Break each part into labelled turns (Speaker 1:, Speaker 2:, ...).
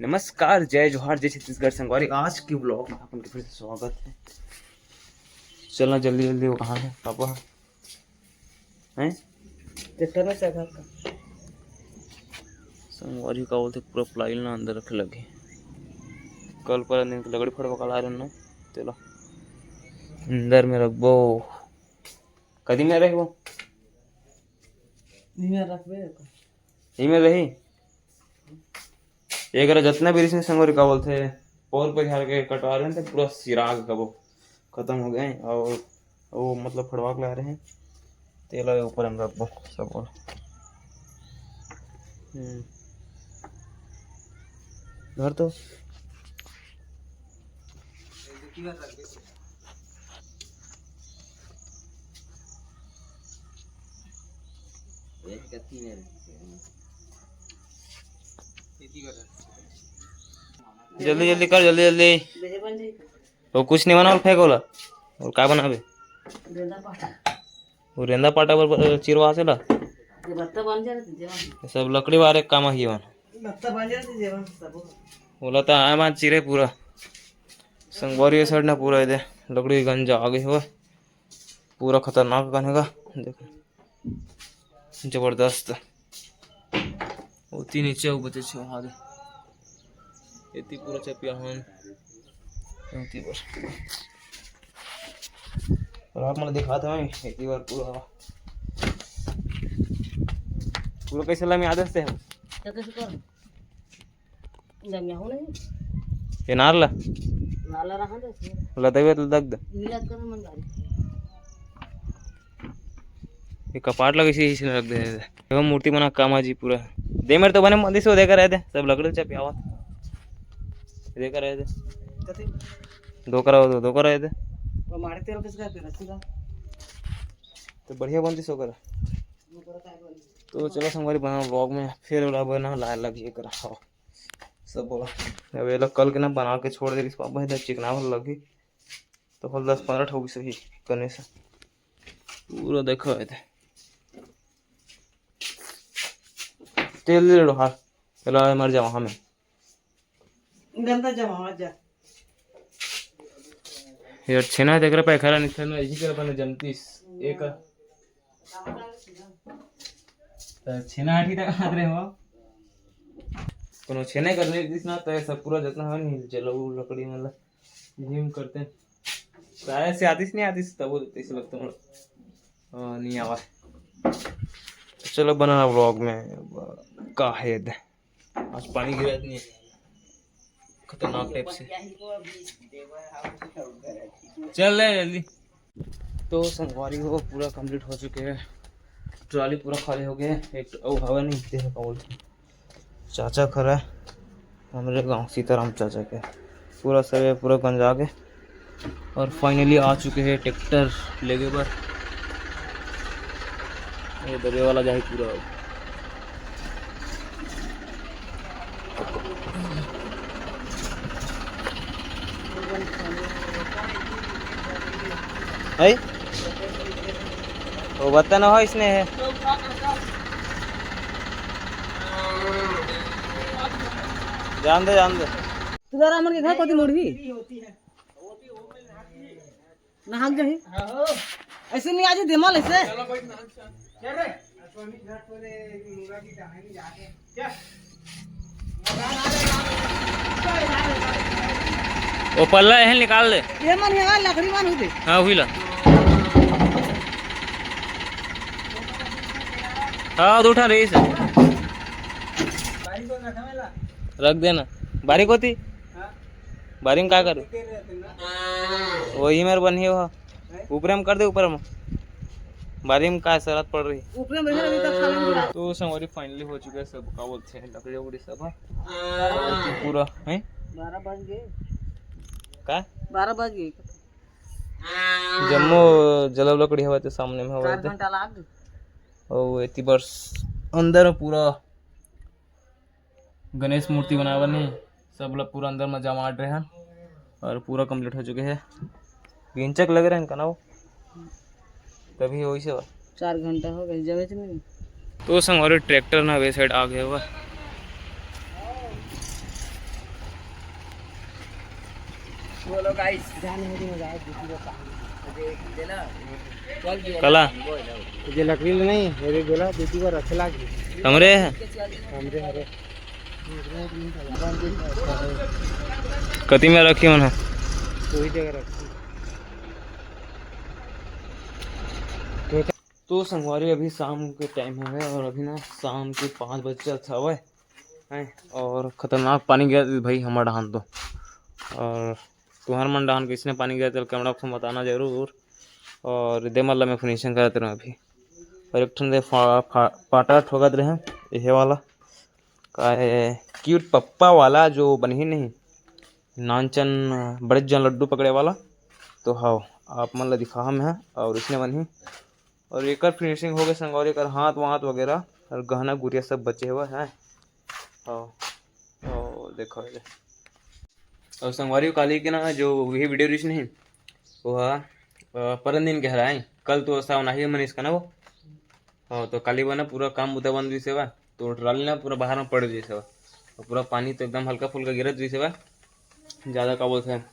Speaker 1: नमस्कार, जय जोहार, जय छत्तीसगढ़ संगवारी। आज के ब्लॉग में आपन के फिर से स्वागत है। चलना जल्दी जल्दी, वो कहाँ है पापा हैं?
Speaker 2: ट्रैक्टर में से घर का
Speaker 1: संगवारी का बोलते पूरा प्लाइल ना अंदर रखे लगे। कल पर दिन की लगड़ी फड़वा कल आ रहे ना, चलो अंदर में रखबो। कदी में रहे वो
Speaker 2: नहीं रखबे
Speaker 1: यही में रही। एक जितना भी इसमें संगवारी का बोलते पौर पे झाड़ के कटवा रहे थे, पूरा सिराग का वो खत्म हो गए और वो मतलब फड़वा के ला रहे हैं। तेल ऊपर हम रखबो सब और घर तो जल्दी जल्दी कर, जल्दी जल्दी।
Speaker 2: देहे बन जाई
Speaker 1: तो कुछ नहीं बना और फेंक होला और का बनावे?
Speaker 2: रेंदा पाटा
Speaker 1: वो रेंदा पाटा पर चिरवा से ला
Speaker 2: ये बत्ता बन जाए तो जेवन
Speaker 1: सब लकड़ी वाले काम ही वन
Speaker 2: बत्ता बन जाए तो जेवन सब
Speaker 1: बोला था आए मान चिरे पूरा संगवारी साइड ना पूरा इधर लकड़ी गंजा आगे हुआ पूरा खतरनाक बनेगा। देखो जबरदस्त होती नीचे बचे छो हाथ इतनी पूरा चपिया हन होती पर और आप मतलब दिखा था मैं इतनी बार पूरा पूरा कैसे ला में आदत से है
Speaker 2: क्या कैसे कर जमिया हो नहीं
Speaker 1: ये नारला
Speaker 2: नाला रहा दे
Speaker 1: लदवे तो दग द
Speaker 2: नीला कर मन गाड़ी
Speaker 1: ये कपाट लगे इसी से रख दे देखो मूर्ति बना कामा जी पूरा दे मेरे तो बने मंदिर से देकर रहे थे सब लकड़ी से पियावा देकर रहे थे
Speaker 2: कते
Speaker 1: दो करा रहे थे
Speaker 2: वो मारे तेल किसका पे रसीदा
Speaker 1: तो बढ़िया बनती सो करा।
Speaker 2: वो कर काय बोली
Speaker 1: तो चलो संगवारी बना व्लॉग में फिर उड़ा बना लाए लग ये करा हाँ सब बोला अब ये लोग कल के ना बना के छोड़ दे पापा इधर चिकना वाला लगी तो फल 10-15 ठोकी सही करने से पूरा देखो है तेल ले लो हार चलो मर जा वहाँ में
Speaker 2: गंदा जमा जा
Speaker 1: यार छेना देख रहा पैखरा निकल में इसी के अपन जमतीस एक छेना आठी तक हाथ रहे हो कोनो छेने करने दिस ना तो सब पूरा जितना है नहीं चलो लकड़ी मतलब जिम करते शायद से आतिश नहीं आतिश तब वो ऐसे लगता है नहीं आवा। चलो बनाना व्लॉग में का है आज पानी गिरा नहीं खतरनाक टाइप से चल रहे जल्दी। तो संगवारी को पूरा कंप्लीट हो चुके हैं ट्रॉली पूरा खाली हो गया एक हवा नहीं देखा बोल चाचा खड़ा है हमारे गांव सीताराम चाचा के पूरा सब पूरा गंजा के और फाइनली आ चुके हैं ट्रैक्टर लेके पर ये दबे वाला जाए पूरा है वो बता ना हो इसने है जान दे
Speaker 2: तुदारा हमन के घर कोती मुड़वी नहाक जाही ऐसे नहीं आज देमल ऐसे चल रे स्वामी घर तोरे मुर्गा की कहानी जाके क्या
Speaker 1: वो पल्ला है निकाल दे
Speaker 2: ये मन है लकड़ी मान होते
Speaker 1: हाँ हुई ला हाँ तो उठा रही से रख देना बारीक होती बारी में क्या करूँ वही मेरे बनी हो ऊपर में कर दे ऊपर में बारी में क्या शरत पड़ रही
Speaker 2: ऊपर में बैठे तक खा लेंगे।
Speaker 1: तो संगवारी फाइनली हो चुका है सब का बोलते हैं लकड़ी उकड़ी सब पूरा है
Speaker 2: 12 बज गए
Speaker 1: का
Speaker 2: 12 बज गए
Speaker 1: जम्मू जलब लकड़ी हवा तो सामने में हवा
Speaker 2: 4 घंटा लाग
Speaker 1: और इतनी वर्ष अंदर पूरा गणेश मूर्ति बनावा नहीं सब लोग पूरा अंदर में जमा रहे हैं और पूरा कंप्लीट हो चुके हैं गिंचक लग रहे हैं इनका ना वो तभी वही से
Speaker 2: 4 घंटा हो गए जमे नहीं
Speaker 1: तो संगवारी ट्रैक्टर ना वे साइड आ गया हुआ
Speaker 2: बोलो गाइस जाने में मजा आया दूसरी बार मुझे देना चल गया
Speaker 1: कला
Speaker 2: तुझे लकड़ी नहीं मेरे बोला दूसरी बार रख ला
Speaker 1: कमरे
Speaker 2: हमरे हरे
Speaker 1: कति में रखी मन
Speaker 2: कोई जगह रखी
Speaker 1: तो संगवारी अभी शाम के टाइम है और अभी ना शाम के 5 बजे अच्छा हुआ है और ख़तरनाक पानी गया भाई हमारा डहान तो। और तुम्हारा मन डहान किसने पानी गया चल कैमरा को बताना जरूर। और दे मतलब मैं फिनिशिंग करते रहा अभी और एक ठंडे पाटा ठोकत रहे ये वाला का है क्यूट पप्पा वाला जो बनी नहीं नानचन बड़े जन लड्डू पकड़े वाला तो हाँ आप मन ला दिखा हम है और इसने बनी और एक फिनिशिंग हो गए संग और एक हाथ वाथ वगैरह और गहना गुड़िया सब बचे हुए हैं। हाँ देखो ये और संगवारी काली के ना जो वही वीडियो रिच नहीं वह परन दिन के हराए कल तो ऐसा नहीं मनीष का ना वो। हाँ तो काली बना पूरा काम बुता बंद हुई सेवा तो ट्राली ना पूरा बाहर में पड़ गई सेवा और पूरा पानी तो एकदम हल्का फुल्का गिरत हुई सेवा ज़्यादा का बोलते हैं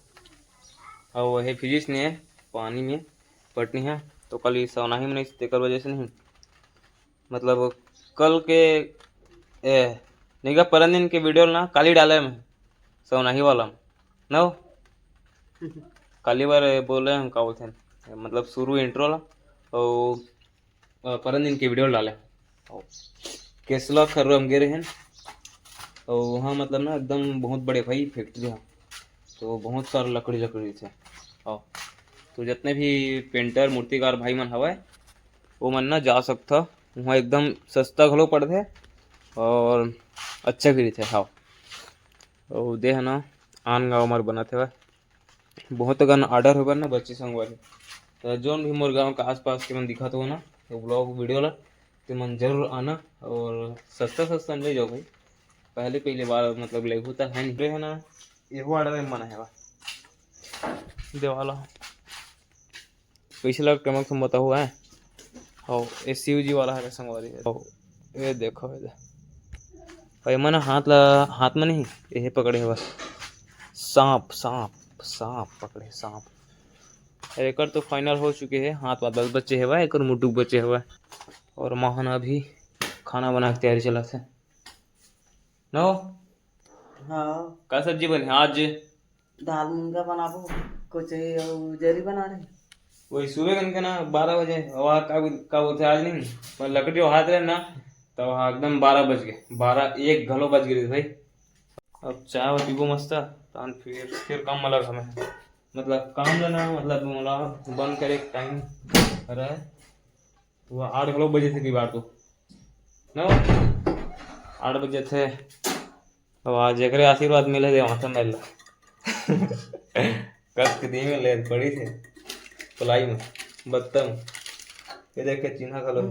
Speaker 1: और वही फिजिक्स नहीं है पानी में पटनी है तो कल ये सवनाही में नहीं तेकर वजह से नहीं मतलब कल के नहीं का परन दिन के वीडियो ना काली डाले में सवनाही वाला ना काली बार बोले हम का बोलते हैं मतलब शुरू इंट्रो ला और परन दिन के वीडियो डाले केसला खर्रो हम गिरे हैं और वहाँ मतलब ना एकदम बहुत बड़े भाई फैक्ट्री है तो बहुत सारा लकड़ी थे और तो जितने भी पेंटर मूर्तिकार भाई मन हवा वो मन ना जा सकता वहाँ एकदम सस्ता घलो पड़ते और अच्छा भी थे हाँ और दे है ना आन गाँव मर बना थे बहुत गन ऑर्डर होगा ना बच्चे संगवारी तो जो भी मोर गाँव के आसपास के मन दिखा तो ना तो ब्लॉग वीडियो ला तो मन जरूर आना और सस्ता ले जाओ भाई पहले बार मतलब ले होता है नहीं है ना ये ऑर्डर में मना है देवाला पैसे लग टमक तुम बताओ है और ये शिव जी वाला है संगवारी ये देखो भाई मन हाथ में नहीं ये पकड़े हुआ सांप पकड़े सांप एक तो फाइनल हो चुके हैं हाथ वाथ बस बच्चे हुआ एक मुटुक बचे हुआ और महान अभी खाना बना के तैयारी चला थे नो
Speaker 2: हाँ
Speaker 1: का सब्जी बनी आज
Speaker 2: दाल मुंगा बनाबो कुछ जरी बना रहे
Speaker 1: वही सुबह कन के ना 12 बजे वहाँ का बोलते आज नहीं पर लकड़ी हाथ रहे ना तो वहाँ एकदम 12 बज गए 12 1 घलो बज गए भाई। अब चाय पीबो मस्त तान फिर काम अलग हमें मतलब काम लेना मतलब मोला बंद करे टाइम रहे वो 8 घलो बजे थे कई बार तो ना 8 बजे थे अब आज एक आशीर्वाद मिले थे वहाँ से मिल कस के दी में ले पड़ी थे पलाई में बत्तम ये देखे चिन्हा खलो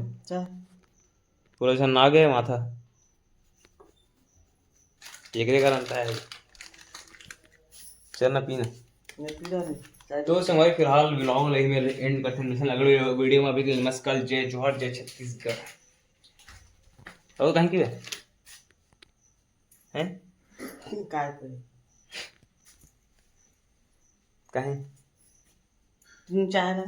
Speaker 1: पूरा झन ना गए माथा एकरे कारण है चल ना पीना तो संगवारी फिलहाल व्लॉग लगी में एंड करते हैं मिशन अगले वीडियो में अभी नमस्कार जय जोहर जय छत्तीसगढ़ तो कहीं की है
Speaker 2: काय पे
Speaker 1: कहीं
Speaker 2: तुम चाह रहा